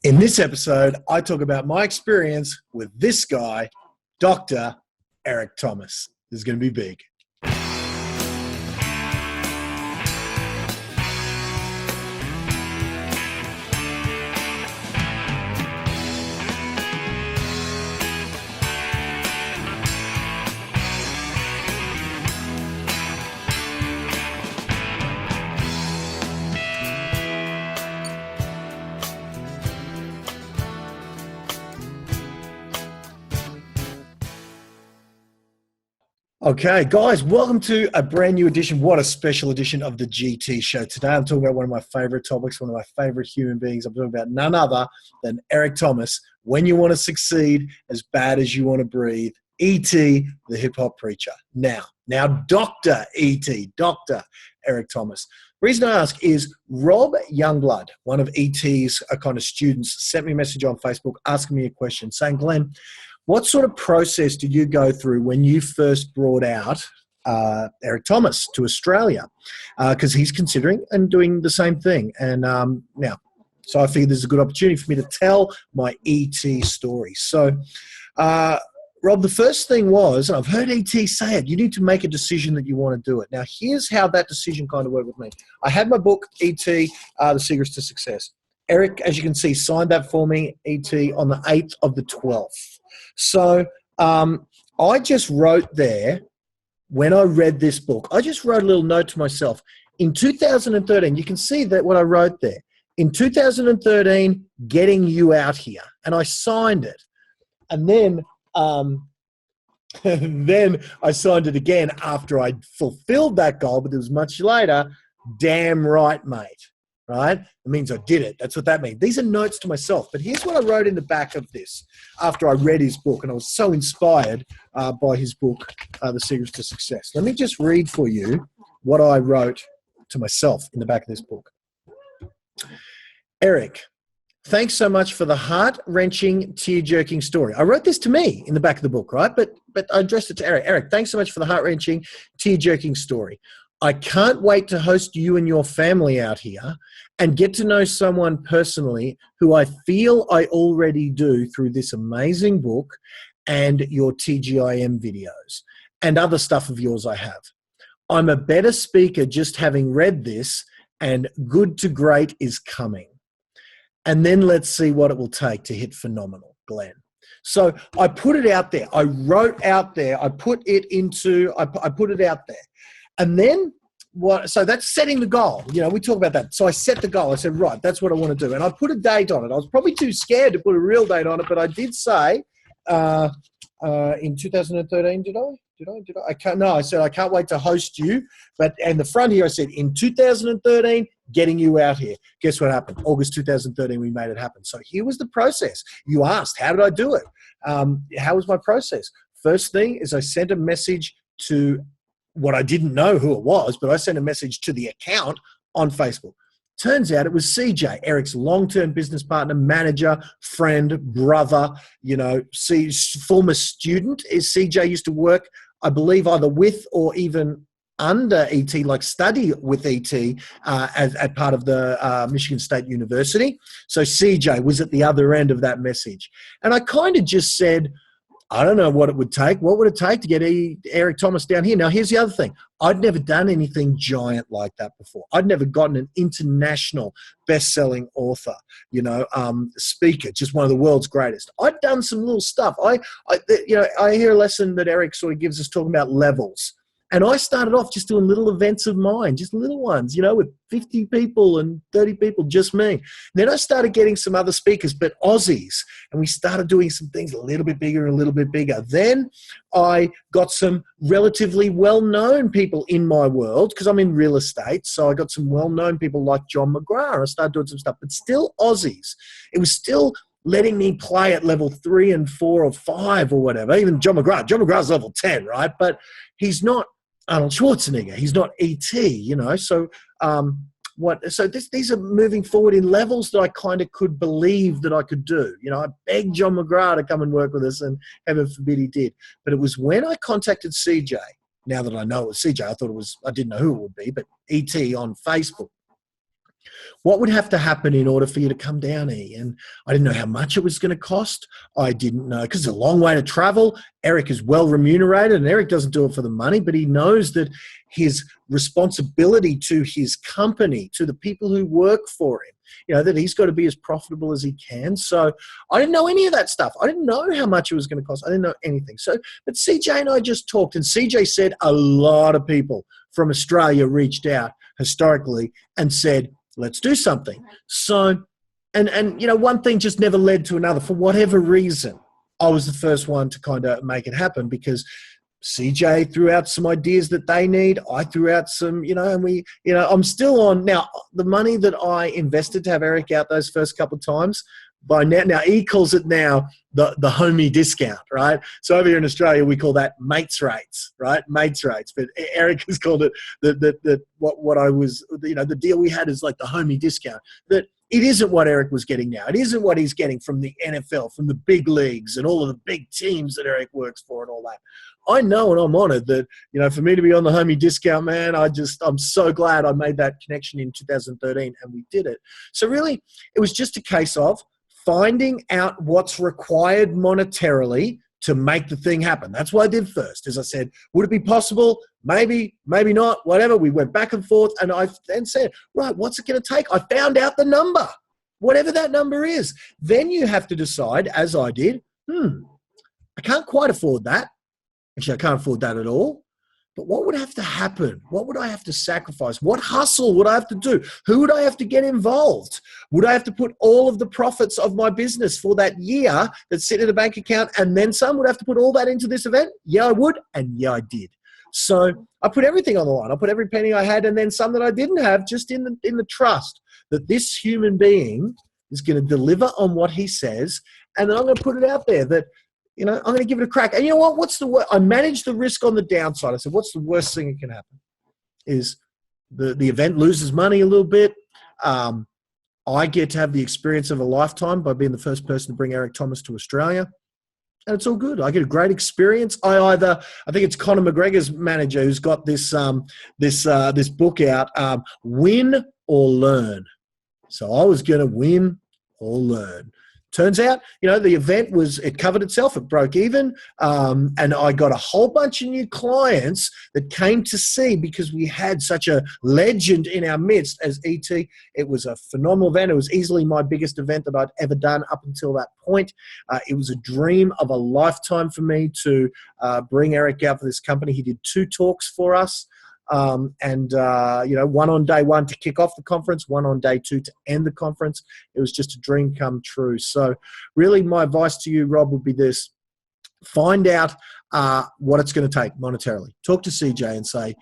In this episode, I talk about my experience with this guy, Dr. Eric Thomas. This is going to be big. Okay, guys, welcome to a brand new edition. What a special edition of the GT show. Today, I'm talking about one of my favorite topics, one of my favorite human beings. I'm talking about none other than Eric Thomas. When you want to succeed as bad as you want to breathe, E.T., the hip-hop preacher. Now, Dr. E.T., Dr. Eric Thomas. The reason I ask is Rob Youngblood, one of E.T.'s kind of students, sent me a message on Facebook asking me a question, saying, Glenn, what sort of process did you go through when you first brought out Eric Thomas to Australia? Because he's considering and doing the same thing. And so I figured this is a good opportunity for me to tell my E.T. story. So, Rob, the first thing was, and I've heard E.T. say it, you need to make a decision that you want to do it. Now, here's how that decision kind of worked with me. I had my book, E.T., The Secrets to Success. Eric, as you can see, signed that for me, E.T., on the 8th of the 12th. So I just wrote there, when I read this book, I just wrote a little note to myself. In 2013, you can see that what I wrote there. In 2013, getting you out here. And I signed it. And then, then I signed it again after I'd fulfilled that goal, but it was much later. Damn right, mate. Right? It means I did it. That's what that means. These are notes to myself. But here's what I wrote in the back of this after I read his book. And I was so inspired by his book, The Secrets to Success. Let me just read for you what I wrote to myself in the back of this book. Eric, thanks so much for the heart-wrenching, tear-jerking story. I wrote this to me in the back of the book, right? But I addressed it to Eric. Eric, thanks so much for the heart-wrenching, tear-jerking story. I can't wait to host you and your family out here and get to know someone personally who I feel I already do through this amazing book and your TGIM videos and other stuff of yours I have. I'm a better speaker just having read this, and good to great is coming. And then let's see what it will take to hit phenomenal, Glenn. So I put it out there. I wrote out there. I put it out there. And then so that's setting the goal. You know, we talk about that. So I set the goal. I said, right, that's what I want to do. And I put a date on it. I was probably too scared to put a real date on it, but I did say in 2013, did I? I can't. No, I said I can't wait to host you. But and the front here I said in 2013, getting you out here. Guess what happened? August 2013, we made it happen. So here was the process. You asked, how did I do it? How was my process? First thing is I sent a message to what I didn't know who it was, but I sent a message to the account on Facebook. Turns out it was CJ, Eric's long-term business partner, manager, friend, brother, former student. CJ used to work, I believe, either with or even under ET, like study with ET as part of the Michigan State University. So CJ was at the other end of that message. And I kind of just said, I don't know what it would take. What would it take to get Eric Thomas down here? Now, here's the other thing. I'd never done anything giant like that before. I'd never gotten an international best-selling author, speaker, just one of the world's greatest. I'd done some little stuff. I hear a lesson that Eric sort of gives us talking about levels. And I started off just doing little events of mine, just little ones, with 50 people and 30 people, just me. Then I started getting some other speakers, but Aussies, and we started doing some things a little bit bigger and a little bit bigger. Then I got some relatively well-known people in my world, because I'm in real estate, so I got some well-known people like John McGrath. I started doing some stuff, but still Aussies. It was still letting me play at level 3 and 4 or 5 or whatever. Even John McGrath. John McGrath's level 10, right? But he's not Arnold Schwarzenegger. He's not E.T., So these are moving forward in levels that I kind of could believe that I could do. I begged John McGrath to come and work with us, and heaven forbid he did. But it was when I contacted CJ, now that I know it was CJ, I didn't know who it would be, but E.T. on Facebook. What would have to happen in order for you to come down, E? And I didn't know how much it was going to cost. I didn't know, because it's a long way to travel. Eric is well remunerated, and Eric doesn't do it for the money, but he knows that his responsibility to his company, to the people who work for him, that he's got to be as profitable as he can. So I didn't know any of that stuff. I didn't know how much it was going to cost. I didn't know anything. But CJ and I just talked, and CJ said a lot of people from Australia reached out historically and said, let's do something. So, and one thing just never led to another. For whatever reason, I was the first one to kind of make it happen, because CJ threw out some ideas that they need. I threw out some, and we, I'm still on. Now, the money that I invested to have Eric out those first couple of times, by now he calls it now the homie discount, right? So over here in Australia, we call that mates rates, right? Mates rates. But Eric has called it the deal we had is like the homie discount. That it isn't what Eric was getting now. It isn't what he's getting from the NFL, from the big leagues and all of the big teams that Eric works for and all that. I know, and I'm honored that, for me to be on the homie discount, man, I'm so glad I made that connection in 2013 and we did it. So really, it was just a case of finding out what's required monetarily to make the thing happen. That's what I did first. As I said, would it be possible? Maybe, maybe not, whatever. We went back and forth, and I then said, right, what's it going to take? I found out the number, whatever that number is. Then you have to decide, as I did, I can't quite afford that. Actually, I can't afford that at all. But what would have to happen? What would I have to sacrifice? What hustle would I have to do? Who would I have to get involved? Would I have to put all of the profits of my business for that year that sit in a bank account and then some? Would I have to put all that into this event? Yeah, I would. And yeah, I did. So I put everything on the line. I put every penny I had and then some that I didn't have, just in the trust that this human being is going to deliver on what he says. And then I'm going to put it out there that, I'm going to give it a crack. And you know what? What's the worst? I managed the risk on the downside. I said, what's the worst thing that can happen? Is the event loses money a little bit. I get to have the experience of a lifetime by being the first person to bring Eric Thomas to Australia. And it's all good. I get a great experience. I think it's Conor McGregor's manager who's got this book out, Win or Learn. So I was going to win or learn. Turns out, the event it covered itself. It broke even. And I got a whole bunch of new clients that came to see, because we had such a legend in our midst as ET. It was a phenomenal event. It was easily my biggest event that I'd ever done up until that point. It was a dream of a lifetime for me to bring Eric out for this company. He did 2 talks for us. One on day 1 to kick off the conference, one on day 2 to end the conference. It was just a dream come true. So really my advice to you, Rob, would be this: find out what it's going to take monetarily. Talk to CJ and say,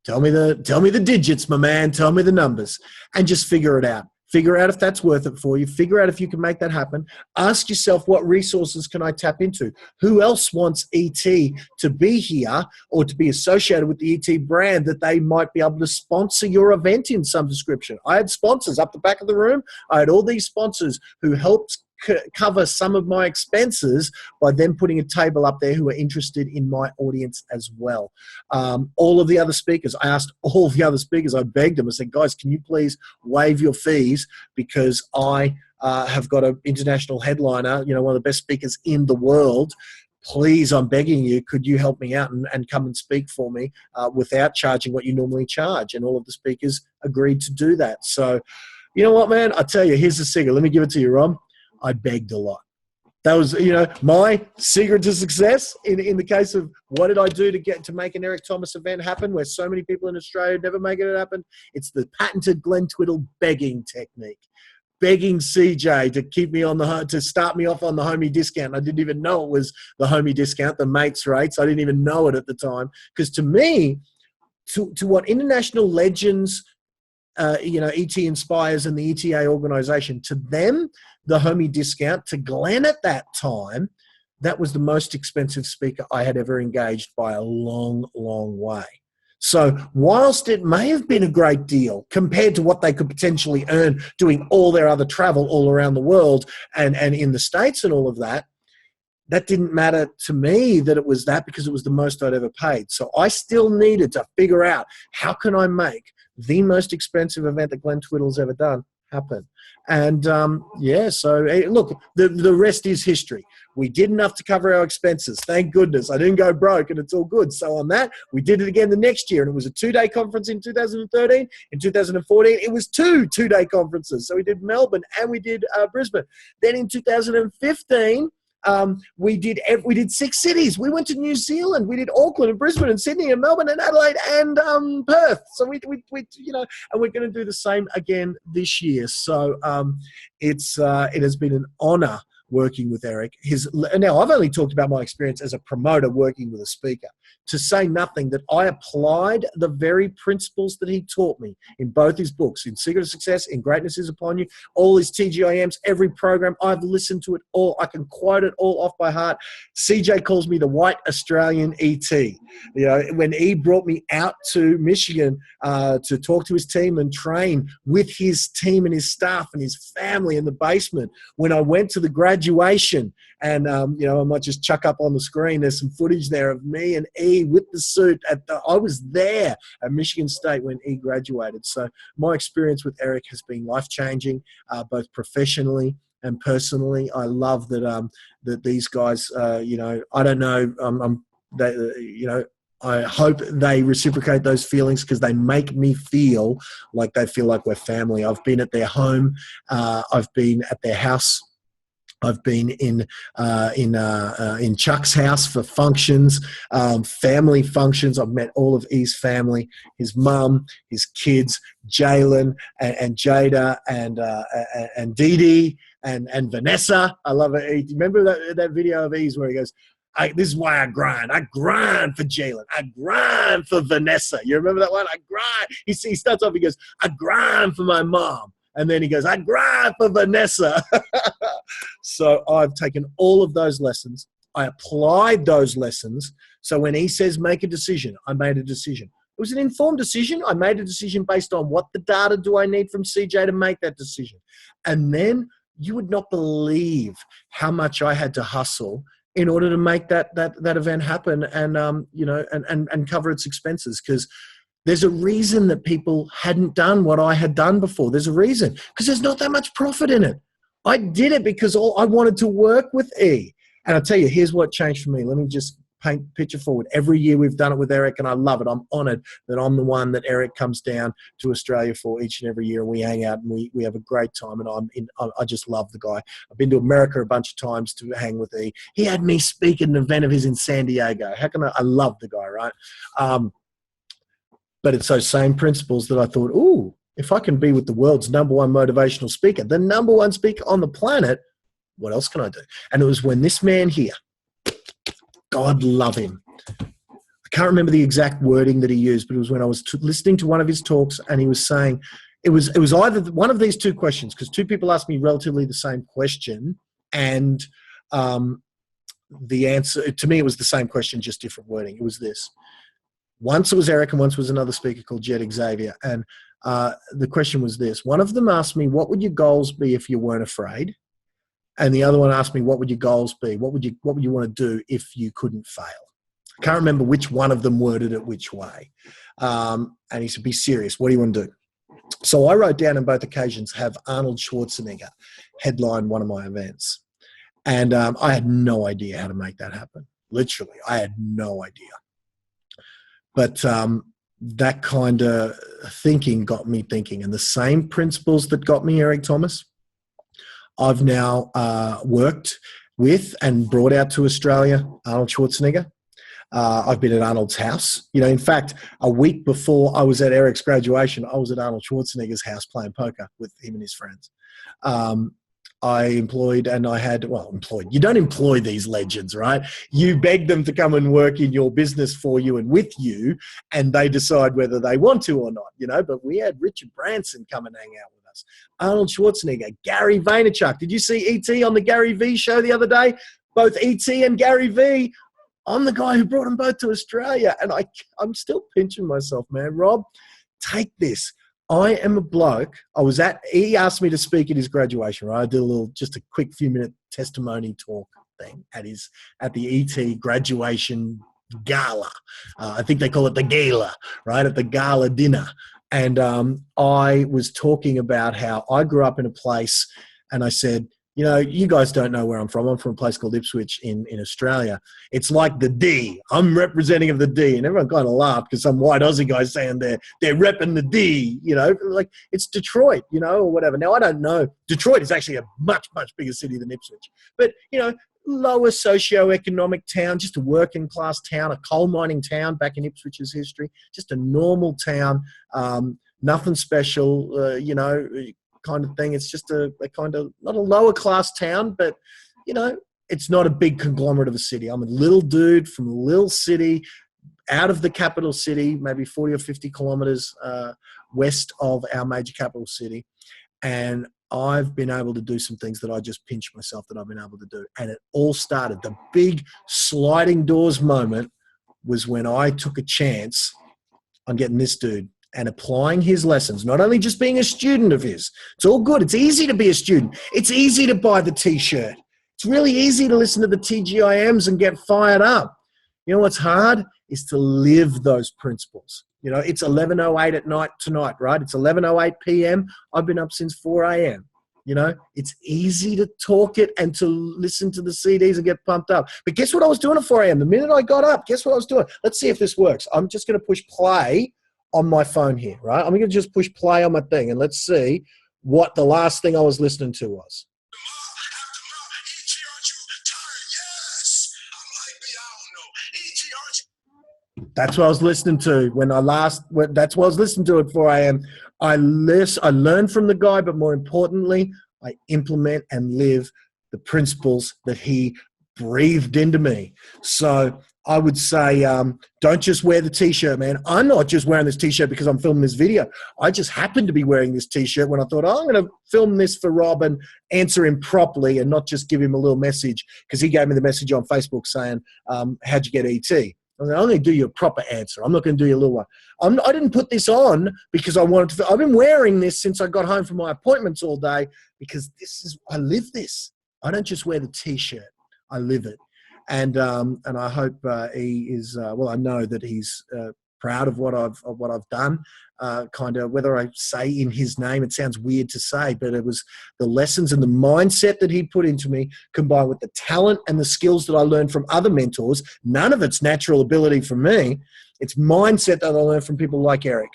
tell me the digits, my man, tell me the numbers, and just figure it out. Figure out if that's worth it for you. Figure out if you can make that happen. Ask yourself, what resources can I tap into? Who else wants ET to be here or to be associated with the ET brand that they might be able to sponsor your event in some description? I had sponsors up the back of the room. I had all these sponsors who helped cover some of my expenses by them putting a table up there who are interested in my audience as well. All of the other speakers, I asked all of the other speakers, I begged them, I said, guys, can you please waive your fees, because I have got an international headliner, one of the best speakers in the world. Please, I'm begging you, could you help me out and come and speak for me without charging what you normally charge? And all of the speakers agreed to do that. So, you know what, man? I tell you, here's the secret. Let me give it to you, Ron. I begged a lot. That was, my secret to success in the case of what did I do to make an Eric Thomas event happen where so many people in Australia never make it happen. It's the patented Glenn Twiddle begging technique. Begging CJ to keep me to start me off on the homie discount. I didn't even know it was the homie discount, the mates rates. I didn't even know it at the time. Because to me, to what international legends, ET Inspires and the ETA organization, to them, the homie discount, to Glenn at that time, that was the most expensive speaker I had ever engaged by a long, long way. So whilst it may have been a great deal compared to what they could potentially earn doing all their other travel all around the world and in the States and all of that, that didn't matter to me that it was that, because it was the most I'd ever paid. So I still needed to figure out, how can I make the most expensive event that Glenn Twiddle's ever done happen? And yeah, so look, the rest is history. We did enough to cover our expenses. Thank goodness. I didn't go broke, and it's all good. So on that, we did it again the next year, and it was a 2-day conference in 2013. In 2014, it was two-day conferences. So we did Melbourne and we did Brisbane. Then in 2015, we did 6 cities. We went to New Zealand. We did Auckland and Brisbane and Sydney and Melbourne and Adelaide and Perth. So we you know, and we're going to do the same again this year. So it has been an honor working with Eric. Now, I've only talked about my experience as a promoter working with a speaker, to say nothing that I applied the very principles that he taught me in both his books, in Secret of Success, in Greatness is Upon You, all his TGIMs, every program. I've listened to it all. I can quote it all off by heart. CJ calls me the white Australian ET. You know, when he brought me out to Michigan to talk to his team and train with his team and his staff and his family in the basement, when I went to the graduation, and you know, I might just chuck up on the screen, there's some footage there of me and E with the suit. I was there at Michigan State when E graduated. So my experience with Eric has been life-changing, both professionally and personally. I love that that these guys, you know, I don't know, you know, I hope they reciprocate those feelings, because they make me feel like they feel like we're family. I've been at their home. I've been at their house. I've been in Chuck's house for functions, family functions. I've met all of E's family, his mum, his kids, Jalen and Jada and Dee Dee and Vanessa. I love it. Remember that video of E's where he goes, this is why I grind. I grind for Jalen. I grind for Vanessa. You remember that one? I grind. He starts off, he goes, I grind for my mom. And then he goes, I grind for Vanessa. So I've taken all of those lessons. I applied those lessons. So when he says make a decision, I made a decision. It was an informed decision. I made a decision based on what the data do I need from CJ to make that decision. And then you would not believe how much I had to hustle in order to make that event happen, and you know, and cover its expenses, because there's a reason that people hadn't done what I had done before. There's a reason, because there's not that much profit in it. I did it because I wanted to work with E. And I'll tell you, here's what changed for me. Let me just paint the picture forward. Every year we've done it with Eric, and I love it. I'm honored that I'm the one that Eric comes down to Australia for each and every year, and we hang out and we have a great time. And I just love the guy. I've been to America a bunch of times to hang with E. He had me speak at an event of his in San Diego. How can I love the guy, right? But it's those same principles that I thought, ooh, if I can be with the world's #1 motivational speaker, the #1 speaker on the planet, what else can I do? And it was when this man here, God love him, I can't remember the exact wording that he used, but it was when I was listening to one of his talks, and he was saying, it was either one of these two questions, because two people asked me relatively the same question, and the answer, to me, it was the same question, just different wording. It was this. Once it was Eric, and once was another speaker called Jed Xavier. And the question was this. One of them asked me, what would your goals be if you weren't afraid? And the other one asked me, what would your goals be? What would you want to do if you couldn't fail? I can't remember which one of them worded it which way. And he said, be serious. What do you want to do? So I wrote down on both occasions, have Arnold Schwarzenegger headline one of my events. And I had no idea how to make that happen. Literally, I had no idea. But that kind of thinking got me thinking. And the same principles that got me Eric Thomas, I've now worked with and brought out to Australia Arnold Schwarzenegger. I've been at Arnold's house. You know, in fact, a week before I was at Eric's graduation, I was at Arnold Schwarzenegger's house playing poker with him and his friends. I employed, and I had, well, employed. You don't employ these legends, right? You beg them to come and work in your business for you and with you, and they decide whether they want to or not, you know. But we had Richard Branson come and hang out with us. Arnold Schwarzenegger, Gary Vaynerchuk. Did you see E.T. on the Gary V show the other day? Both E.T. and Gary V. I'm the guy who brought them both to Australia, and I'm still pinching myself, man. Rob, take this. I am a bloke. He asked me to speak at his graduation, right? I did just a quick few-minute testimony talk. thing at the ET graduation gala. I think they call it the gala, right? At the gala dinner. And I was talking about how I grew up in a place, and I said, you know, you guys don't know where I'm from. I'm from a place called Ipswich in Australia. It's like the D. I'm representing of the D. And everyone kind of laughed because some white Aussie guys saying they're repping the D, you know, like it's Detroit, you know, or whatever. Now, I don't know. Detroit is actually a much, much bigger city than Ipswich. But, you know, lower socioeconomic town, just a working class town, a coal mining town back in Ipswich's history, just a normal town, nothing special, you know, kind of thing. It's just a kind of, not a lower class town, but, you know, it's not a big conglomerate of a city. I'm a little dude from a little city out of the capital city, maybe 40 or 50 kilometers west of our major capital city. And I've been able to do some things that I just pinched myself that I've been able to do. And it all started, the big sliding doors moment was when I took a chance on getting this dude and applying his lessons, not only just being a student of his. It's all good. It's easy to be a student. It's easy to buy the T-shirt. It's really easy to listen to the TGIMs and get fired up. You know what's hard is to live those principles. You know, it's 11:08 at night tonight, right? It's 11:08 p.m. I've been up since 4 a.m. You know, it's easy to talk it and to listen to the CDs and get pumped up. But guess what I was doing at 4 a.m.? The minute I got up, guess what I was doing? Let's see if this works. I'm just going to push play on my phone here, right? I'm going to just push play on my thing and let's see what the last thing I was listening to was. That's what I was listening to that's what I was listening to at 4 a.m. I learn from the guy, but more importantly, I implement and live the principles that he breathed into me. So I would say, don't just wear the T-shirt, man. I'm not just wearing this T-shirt because I'm filming this video. I just happened to be wearing this T-shirt when I thought, oh, I'm going to film this for Rob and answer him properly and not just give him a little message, because he gave me the message on Facebook saying, how'd you get ET? I was like, I'm going to do you a proper answer. I'm not going to do you a little one. I didn't put this on because I wanted to. I've been wearing this since I got home from my appointments all day because I live this. I don't just wear the T-shirt. I live it. And I hope he is. I know that he's proud of what I've done. Kind of, whether I say in his name, it sounds weird to say, but it was the lessons and the mindset that he put into me, combined with the talent and the skills that I learned from other mentors. None of it's natural ability from me. It's mindset that I learned from people like Eric,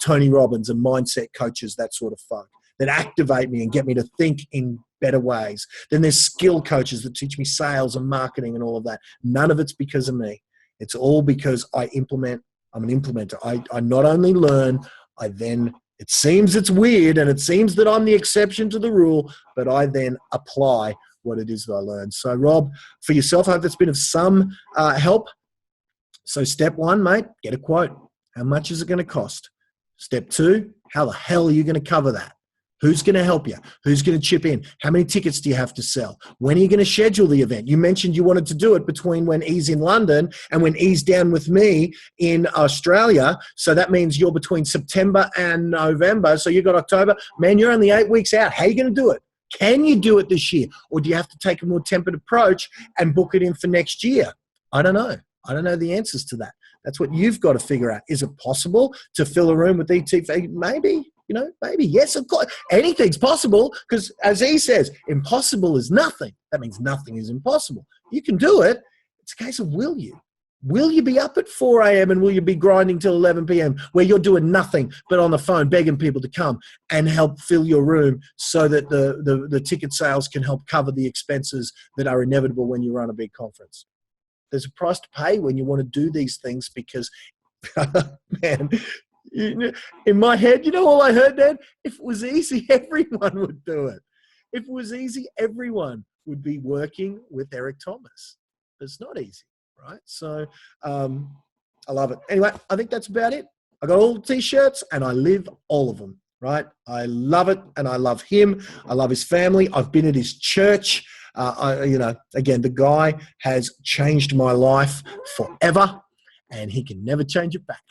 Tony Robbins, and mindset coaches, that sort of folk, that activate me and get me to think in better ways. Then there's skill coaches that teach me sales and marketing and all of that. None of it's because of me. It's all because I implement. I'm an implementer. I not only learn, it seems it's weird and it seems that I'm the exception to the rule, but I then apply what it is that I learned. So Rob, for yourself, I hope that's been of some help. So step one, mate, get a quote. How much is it going to cost? Step two, how the hell are you going to cover that? Who's going to help you? Who's going to chip in? How many tickets do you have to sell? When are you going to schedule the event? You mentioned you wanted to do it between when E's in London and when E's down with me in Australia. So that means you're between September and November. So you've got October. Man, you're only 8 weeks out. How are you going to do it? Can you do it this year? Or do you have to take a more tempered approach and book it in for next year? I don't know. I don't know the answers to that. That's what you've got to figure out. Is it possible to fill a room with ET? Maybe. You know, maybe. Yes, of course. Anything's possible because, as he says, impossible is nothing. That means nothing is impossible. You can do it. It's a case of will you? Will you be up at 4 a.m. and will you be grinding till 11 p.m. where you're doing nothing but on the phone begging people to come and help fill your room so that the ticket sales can help cover the expenses that are inevitable when you run a big conference? There's a price to pay when you want to do these things because, man, in my head, you know all I heard, Dad? If it was easy, everyone would do it. If it was easy, everyone would be working with Eric Thomas. But it's not easy, right? So I love it. Anyway, I think that's about it. I got all the T-shirts and I live all of them, right? I love it and I love him. I love his family. I've been at his church. Again, the guy has changed my life forever. and he can never change it back.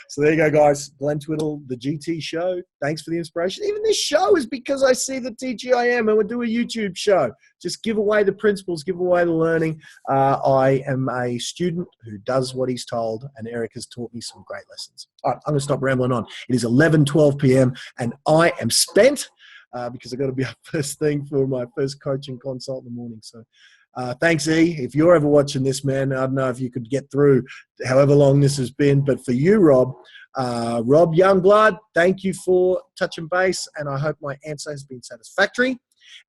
So there you go, guys. Glenn Twiddle, the GT show. Thanks for the inspiration. Even this show is because I see the TGIM and we'll do a YouTube show. Just give away the principles, give away the learning. I am a student who does what he's told, and Eric has taught me some great lessons. All right, I'm going to stop rambling on. It is 11:12 p.m. and I am spent because I've got to be up first thing for my first coaching consult in the morning. So thanks, E. If you're ever watching this, man, I don't know if you could get through however long this has been. But for you, Rob Youngblood, thank you for touching base, and I hope my answer has been satisfactory.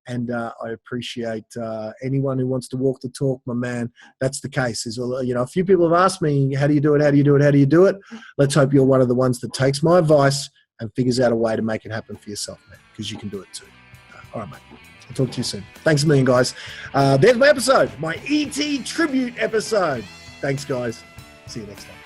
And I appreciate anyone who wants to walk the talk, my man. That's the case. A few people have asked me, how do you do it? How do you do it? How do you do it? Let's hope you're one of the ones that takes my advice and figures out a way to make it happen for yourself, man, because you can do it too. All right, mate. I'll talk to you soon. Thanks a million, guys. There's my episode, my ET tribute episode. Thanks, guys. See you next time.